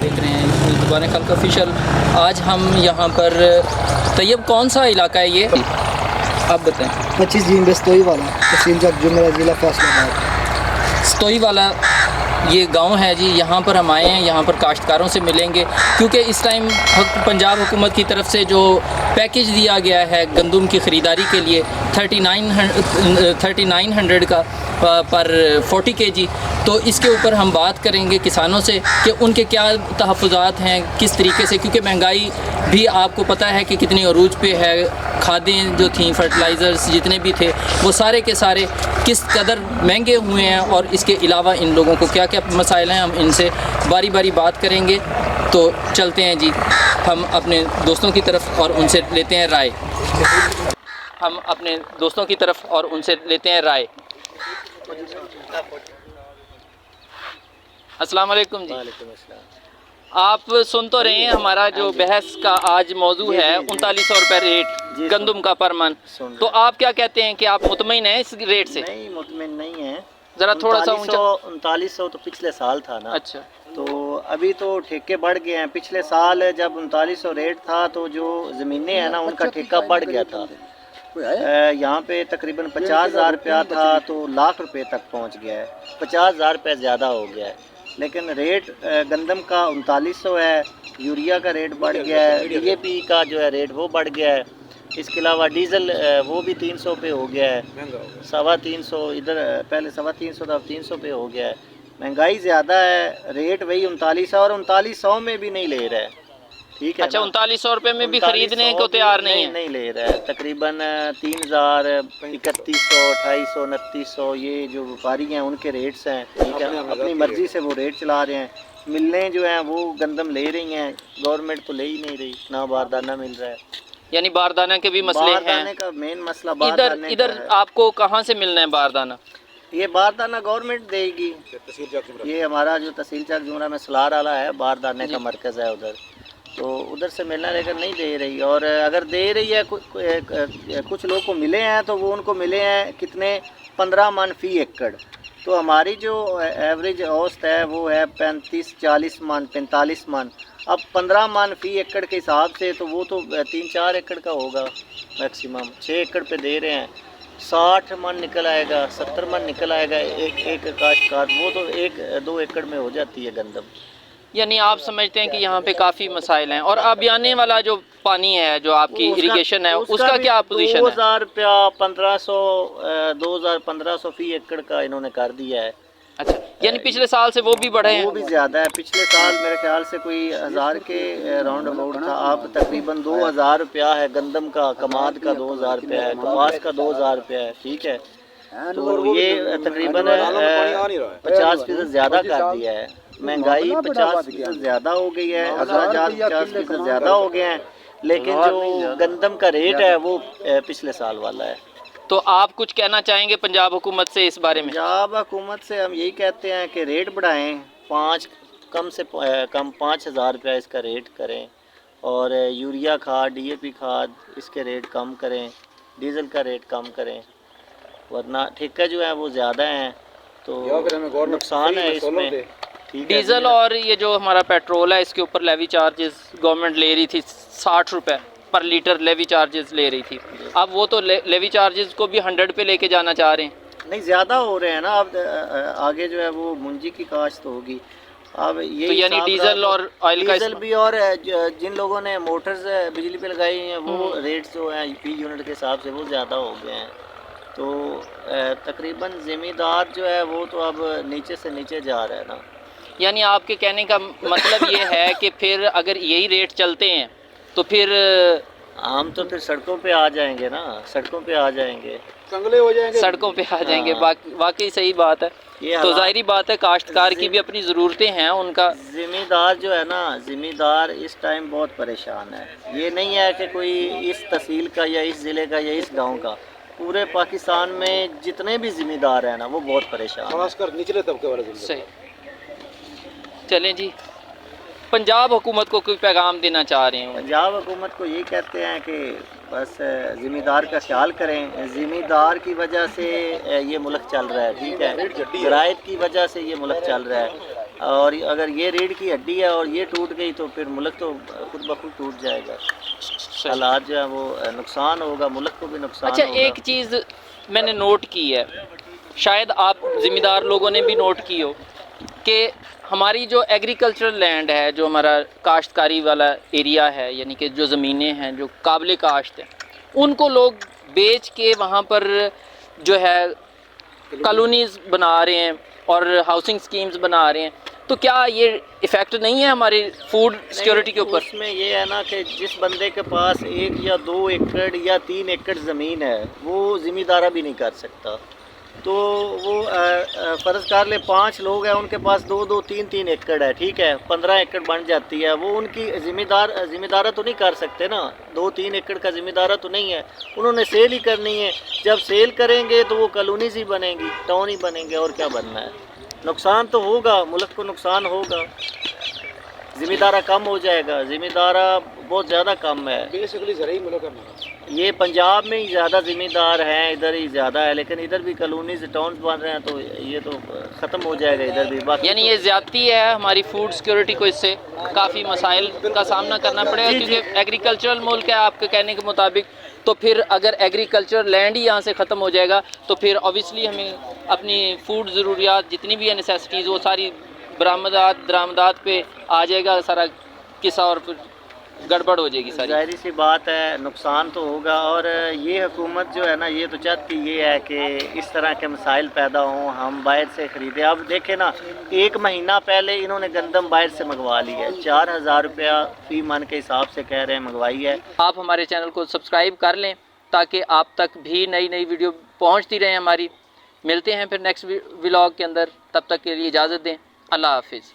देख रहे हैं ज़ुबान खल्क ऑफिशियल। आज हम यहाँ पर तैयब, कौन सा इलाका है ये, आप बताएं। 25 जून बेस्तोई वाला, तहसील जग जुमेरा, ज़िला फैसलाबाद। स्तोई वाला ये गांव है जी। यहाँ पर हम आए हैं, यहाँ पर काश्तकारों से मिलेंगे, क्योंकि इस टाइम पंजाब हुकूमत की तरफ से जो पैकेज दिया गया है गंदम की ख़रीदारी के लिए 3900 का पर 40 kg, तो इसके ऊपर हम बात करेंगे किसानों से कि उनके क्या तहफ़्फ़ुज़ात हैं, किस तरीके से, क्योंकि महंगाई भी आपको पता है कि कितनी अरूज पे है। खादें जो थी, फर्टिलाइज़र्स जितने भी थे, वो सारे के सारे किस कदर महंगे हुए हैं, और इसके अलावा इन लोगों को क्या क्या मसाइल हैं, हम इनसे बारी बारी बात करेंगे। तो चलते हैं जी हम अपने दोस्तों की तरफ और उनसे लेते हैं राय। हम अपने दोस्तों की तरफ और उनसे लेते हैं राय। अस्सलाम वालेकुम जी। वालेकुम अस्सलाम। आप सुन तो रहे हैं हमारा जो बहस का आज मौजू है 3900 रुपये रेट गंदम का पर मन, तो आप क्या कहते हैं कि आप मुतमईन हैं इस रेट से? नहीं, मुतमईन नहीं है। ज़रा थोड़ा सा ऊंचा। 3900 तो पिछले साल था ना। अच्छा, तो अभी तो ठेके बढ़ गए हैं। पिछले साल जब 3900 रेट था तो जो ज़मीनें हैं ना उनका ठेका बढ़ गया था। यहाँ पे तकरीबन 50,000 रुपया था तो लाख रुपए तक पहुँच गया है। 50,000 रुपये ज़्यादा हो गया है। लेकिन रेट गंदम का 3900 है, यूरिया का रेट बढ़ गया है, DAP का जो है रेट वो बढ़ गया है। इसके अलावा डीज़ल वो भी 300 पे हो गया है, 350, इधर पहले 350 था, अब 300 पे हो गया है। महंगाई ज़्यादा है, रेट वही 3900 और 3900 में भी नहीं ले रहा है। ठीक है। अच्छा, 3900 रुपये में भी खरीदने को तैयार नहीं है? नहीं ले रहा है। तकरीबन 3000, 3100, 2800, 2900 ये जो व्यापारी हैं उनके रेट्स हैं। ठीक है, अपनी मर्ज़ी से वो रेट चला रहे हैं। मिलें जो हैं वो गंदम ले रही हैं, गवर्नमेंट तो ले ही नहीं रही, ना बारदाना मिल रहा है। यानी बारदाना के भी मसले हैं। बारदाने का मेन मसला इधर बारदाने इधर का है। आपको कहाँ से मिलना है बारदाना? ये बारदाना गवर्नमेंट देगी। ये हमारा जो तहसील चक जुमरा में सलार वाला है, बारदाने का मरकज़ है उधर, तो उधर से मिलना, लेकिन नहीं दे रही। और अगर दे रही है कुछ लोग को मिले हैं तो वो उनको मिले हैं कितने, 15 मन फ़ी एकड़। तो हमारी जो एवरेज औसत है वो है 35-40 मन, 45 मन। अब 15 मन फ़ी एकड़ के हिसाब से तो वो तो 3-4 एकड़ का होगा मैक्सिमम। 6 एकड़ पे दे रहे हैं, 60 मन निकल आएगा, 70 मन निकल आएगा एक काश्तकार। वो तो 1-2 एकड़ में हो जाती है गंदम। यानी आप समझते हैं कि यहाँ पे काफ़ी मसाइल हैं। और अब आने वाला जो पानी है, जो आपकी इरिगेशन है, उसका क्या पोजीशन है? 2000 रुपया, 1500, 2000-1500 फ़ी एकड़ का इन्होंने कर दिया है। अच्छा, यानी पिछले साल से वो भी बढ़े हैं? वो भी ज़्यादा है। पिछले साल मेरे ख्याल से कोई 1000 के राउंड अबाउट था। अब तकरीबन 2000 रुपया है गंदम का, कमाद का 2000 रुपया है, कपास का 2000 रुपया है। ठीक है, तो ये तकरीबन 50% ज़्यादा कर दिया है। महंगाई 50% ज़्यादा हो गई है, अखराजात 50% ज़्यादा हो गए हैं, लेकिन जो गंदम का रेट है वो पिछले साल वाला है। तो आप कुछ कहना चाहेंगे पंजाब हुकूमत से इस बारे में? पंजाब हुकूमत से हम यही कहते हैं कि रेट बढ़ाएं, कम से कम 5000 रुपया इसका रेट करें, और यूरिया खाद, DAP खाद इसके रेट कम करें, डीज़ल का रेट कम करें, वरना ठेका जो है वो ज़्यादा हैं तो नुकसान है इसमें। ठीक है। डीज़ल और ये जो हमारा पेट्रोल है, इसके ऊपर लेवी चार्जेस गवर्नमेंट ले रही थी 60 रुपये पर लीटर लेवी चार्जेस ले रही थी। अब वो तो लेवी चार्जेस को भी 100 पे लेके जाना चाह रहे हैं। नहीं, ज़्यादा हो रहे हैं ना। अब आगे जो है वो मुंजी की काश्त होगी। अब ये तो यानी डीज़ल और ऑयल का डीज़ल भी, और जिन लोगों ने मोटर्स बिजली पे लगाई हैं वो रेट्स जो हैं P यूनिट के हिसाब से वो ज़्यादा हो गए हैं। तो तकरीबन ज़मींदार जो है वो तो अब नीचे से नीचे जा रहा है ना। यानी आपके कहने का मतलब ये है कि फिर अगर यही रेट चलते हैं तो फिर हम तो फिर सड़कों पे आ जाएंगे ना, सड़कों पे आ जाएंगे, कंगले हो जाएंगे, सड़कों पे आ जाएंगे। वाकई सही बात है। तो जाहिर बात है काश्तकार की भी अपनी ज़रूरतें हैं। उनका ज़मींदार जो है ना, ज़मींदार इस टाइम बहुत परेशान है। ये नहीं है कि कोई इस तहसील का या इस ज़िले का या इस गांव का, पूरे पाकिस्तान में जितने भी ज़मींदार हैं ना वो बहुत परेशान, खासकर निचले तबके वाले। सही। चलें जी, पंजाब हुकूमत को कोई पैगाम देना चाह रहे हैं? पंजाब हुकूमत को ये कहते हैं कि बस ज़मींदार का ख्याल करें। ज़मींदार की वजह से ये मुल्क चल रहा है। ठीक है, ज़राइत की वजह से ये मुल्क चल रहा है। اور اگر یہ ریڑھ کی ہڈی ہے اور یہ ٹوٹ گئی تو پھر ملک تو خود بخود ٹوٹ جائے گا. حالات جو ہے وہ نقصان ہوگا, ملک کو بھی نقصان اچھا ہوگا. ایک چیز میں نے نوٹ کی ہے, شاید آپ ذمہ دار لوگوں نے بھی نوٹ کی ہو, کہ ہماری جو ایگریکلچرل لینڈ ہے, جو ہمارا کاشتکاری والا ایریا ہے, یعنی کہ جو زمینیں ہیں جو قابل کاشت ہیں, ان کو لوگ بیچ کے وہاں پر جو ہے کالونیز بنا رہے ہیں اور ہاؤسنگ سکیمز بنا رہے ہیں. تو کیا یہ ایفیکٹ نہیں ہے ہماری فوڈ سیکیورٹی کے اوپر؟ اس میں یہ ہے نا کہ جس بندے کے پاس 1 یا 2 ایکڑ یا 3 ایکڑ زمین ہے وہ ذمہ دارہ بھی نہیں کر سکتا. تو وہ فرض کر لے 5 لوگ ہیں, ان کے پاس 2 3 ایکڑ ہے, ٹھیک ہے, 15 ایکڑ بن جاتی ہے, وہ ان کی ذمہ دارہ تو نہیں کر سکتے نا, 2 3 ایکڑ کا ذمہ دارہ تو نہیں ہے, انہوں نے سیل ہی کرنی ہے. جب سیل کریں گے تو وہ کالونیز ہی بنیں گی, ٹاؤن ہی بنیں گے, اور کیا بننا ہے. نقصان تو ہوگا, ملک کو نقصان ہوگا, ذمہ دارہ کم ہو جائے گا, ذمہ دارہ بہت زیادہ کم ہے. بیسکلی زرعی ملک ہے ہمارا. یہ پنجاب میں ہی زیادہ ذمہ دار ہیں, ادھر ہی زیادہ ہے, لیکن ادھر بھی کالونیز ٹاؤنز بن رہے ہیں تو یہ تو ختم ہو جائے گا ادھر بھی. باقی یعنی یہ زیادتی ہے ہماری فوڈ سیکیورٹی کو, اس سے کافی مسائل کا سامنا کرنا پڑے گا, کیونکہ ایگریکلچرل ملک ہے آپ کے کہنے کے مطابق. تو پھر اگر ایگریکلچر لینڈ ہی یہاں سے ختم ہو جائے گا تو پھر اوبیسلی ہمیں اپنی فوڈ ضروریات جتنی بھی ہے نیسیسٹیز, وہ ساری درآمدات پہ آ جائے گا سارا قصہ, اور پھر گڑبڑ ہو جائے گی ساری. ظاہری سی بات ہے, نقصان تو ہوگا. اور یہ حکومت جو ہے نا, یہ تو چاہتی یہ ہے کہ اس طرح کے مسائل پیدا ہوں, ہم باہر سے خریدیں. اب دیکھیں نا, 1 مہینہ پہلے انہوں نے گندم باہر سے منگوا لی ہے, 4000 روپیہ فی من کے حساب سے کہہ رہے ہیں منگوائی ہے. آپ ہمارے چینل کو سبسکرائب کر لیں تاکہ آپ تک بھی نئی ویڈیو پہنچتی رہیں ہماری. ملتے ہیں پھر نیکسٹ ولاگ کے اندر, تب تک کے لیے اجازت دیں. اللہ حافظ.